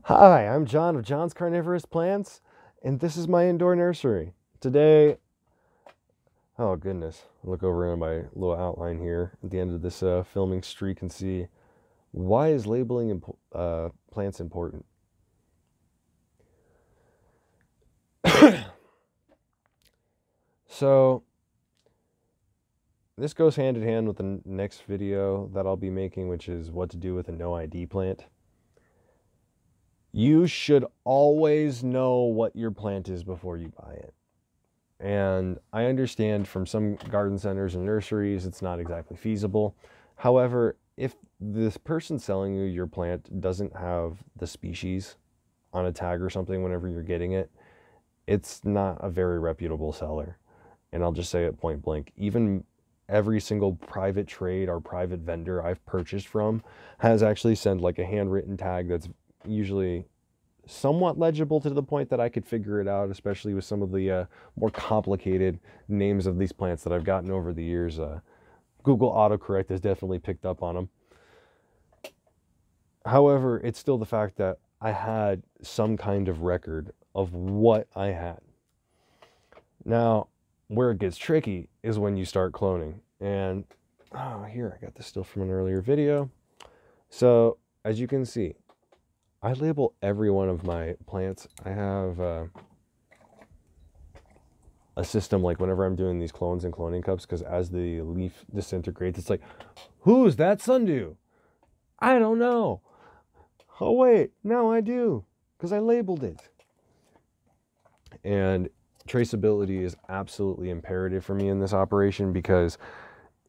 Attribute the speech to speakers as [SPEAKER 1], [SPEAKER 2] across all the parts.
[SPEAKER 1] Hi, I'm John of John's Carnivorous Plants, and this is my indoor nursery. Today, oh goodness, look over in my little outline here at the end of this filming streak and see why is labeling plants important. So, this goes hand in hand with the next video that I'll be making, which is what to do with a no ID plant. You should always know what your plant is before you buy it. And I understand from some garden centers and nurseries it's not exactly feasible. However, if this person selling you your plant doesn't have the species on a tag or something whenever you're getting it, it's not a very reputable seller. And I'll just say it point blank. Even every single private trade or private vendor I've purchased from has actually sent like a handwritten tag that's usually somewhat legible to the point that I could figure it out, especially with some of the more complicated names of these plants that I've gotten over the years. Google autocorrect has definitely picked up on them. However, it's still the fact that I had some kind of record of what I had. Now, where it gets tricky is when you start cloning. And here, I got this still from an earlier video. So, as you can see, I label every one of my plants. I have a system like whenever I'm doing these clones and cloning cups, because as the leaf disintegrates, it's like, who's that sundew? I don't know. Oh wait, now I do, because I labeled it. And traceability is absolutely imperative for me in this operation because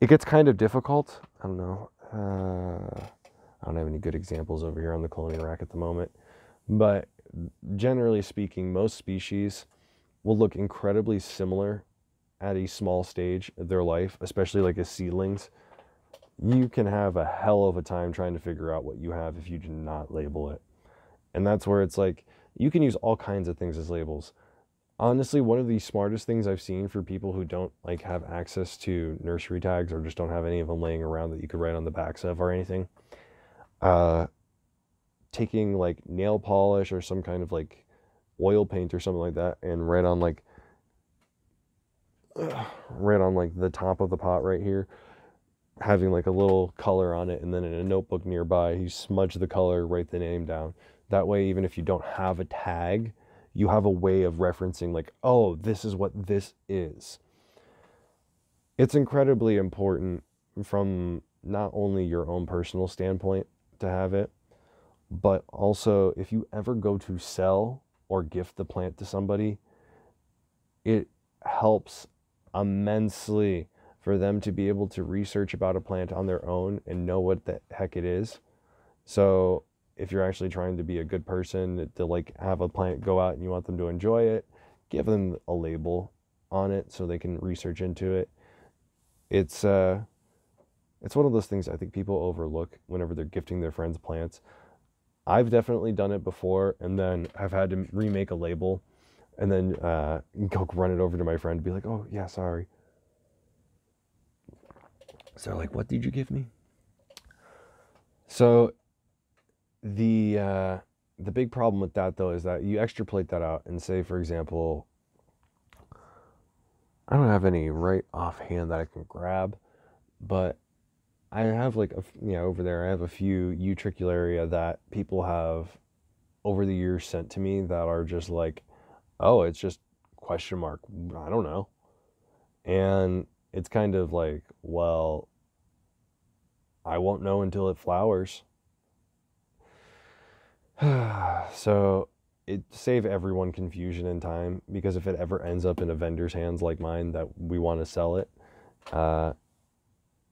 [SPEAKER 1] it gets kind of difficult. I don't know. I don't have any good examples over here on the cloning rack at the moment, but generally speaking, most species will look incredibly similar at a small stage of their life, especially like as seedlings. You can have a hell of a time trying to figure out what you have if you do not label it. And that's where it's like, you can use all kinds of things as labels. Honestly, one of the smartest things I've seen for people who don't like have access to nursery tags or just don't have any of them laying around that you could write on the backs of or anything, taking like nail polish or some kind of like oil paint or something like that and right on like the top of the pot right here, having like a little color on it, and then in a notebook nearby you smudge the color, write the name down. That way, even if you don't have a tag, you have a way of referencing like, oh, this is what this is. It's incredibly important from not only your own personal standpoint to have it, but also if you ever go to sell or gift the plant to somebody, it helps immensely for them to be able to research about a plant on their own and know what the heck it is. So if you're actually trying to be a good person to like have a plant go out and you want them to enjoy it, give them a label on it so they can research into it. It's one of those things I think people overlook whenever they're gifting their friends plants. I've definitely done it before, and then I've had to remake a label and then go run it over to my friend and be like, oh yeah, sorry. So like, what did you give me? So the big problem with that though is that you extrapolate that out and say, for example, I don't have any right offhand that I can grab, but I have like over there I have a few Utricularia that people have over the years sent to me that are just like, oh, it's just question mark, I don't know. And it's kind of like, well, I won't know until it flowers. So it save everyone confusion and time, because if it ever ends up in a vendor's hands like mine that we want to sell it,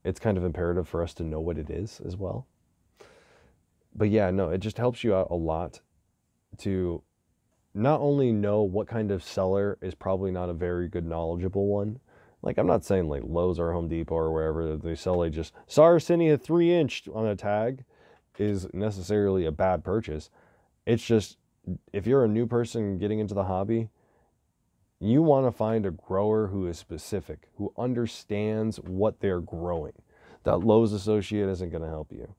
[SPEAKER 1] it's kind of imperative for us to know what it is as well. But yeah, no, it just helps you out a lot to not only know what kind of seller is probably not a very good knowledgeable one. Like, I'm not saying like Lowe's or Home Depot or wherever they sell like just Sarracenia 3-inch on a tag is necessarily a bad purchase. It's just, if you're a new person getting into the hobby, you want to find a grower who is specific, who understands what they're growing. That Lowe's associate isn't going to help you.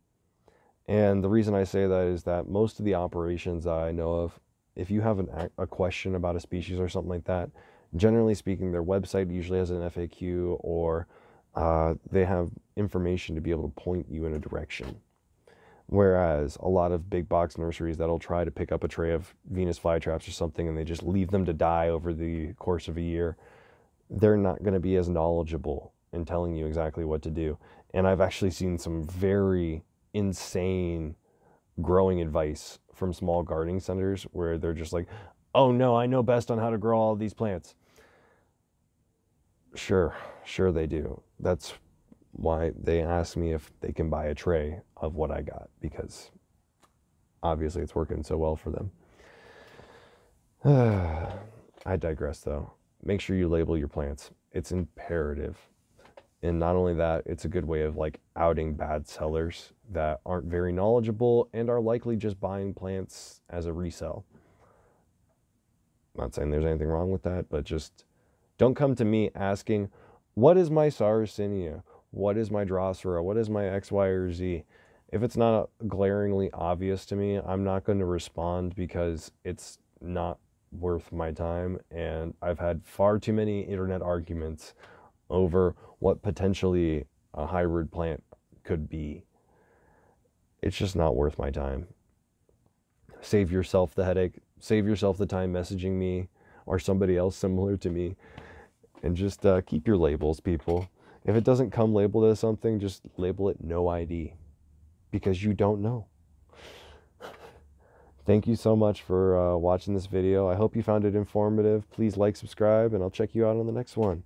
[SPEAKER 1] And the reason I say that is that most of the operations that I know of, if you have a question about a species or something like that, generally speaking, their website usually has an FAQ, or they have information to be able to point you in a direction. Whereas a lot of big box nurseries that'll try to pick up a tray of Venus flytraps or something and they just leave them to die over the course of a year, they're not going to be as knowledgeable in telling you exactly what to do. And I've actually seen some very insane growing advice from small gardening centers where they're just like, oh no, I know best on how to grow all of these plants. Sure they do. That's why they asked me if they can buy a tray of what I got, because obviously it's working so well for them. I digress though. Make sure you label your plants. It's imperative. And not only that, it's a good way of like outing bad sellers that aren't very knowledgeable and are likely just buying plants as a resell. I'm not saying there's anything wrong with that, but just don't come to me asking, what is my Sarracenia? What is my Drosera? What is my X, Y, or Z? If it's not glaringly obvious to me, I'm not going to respond, because it's not worth my time. And I've had far too many internet arguments over what potentially a hybrid plant could be. It's just not worth my time. Save yourself the headache. Save yourself the time messaging me or somebody else similar to me. And just keep your labels, people. If it doesn't come labeled as something, just label it no ID, because you don't know. Thank you so much for watching this video. I hope you found it informative. Please like, subscribe, and I'll check you out on the next one.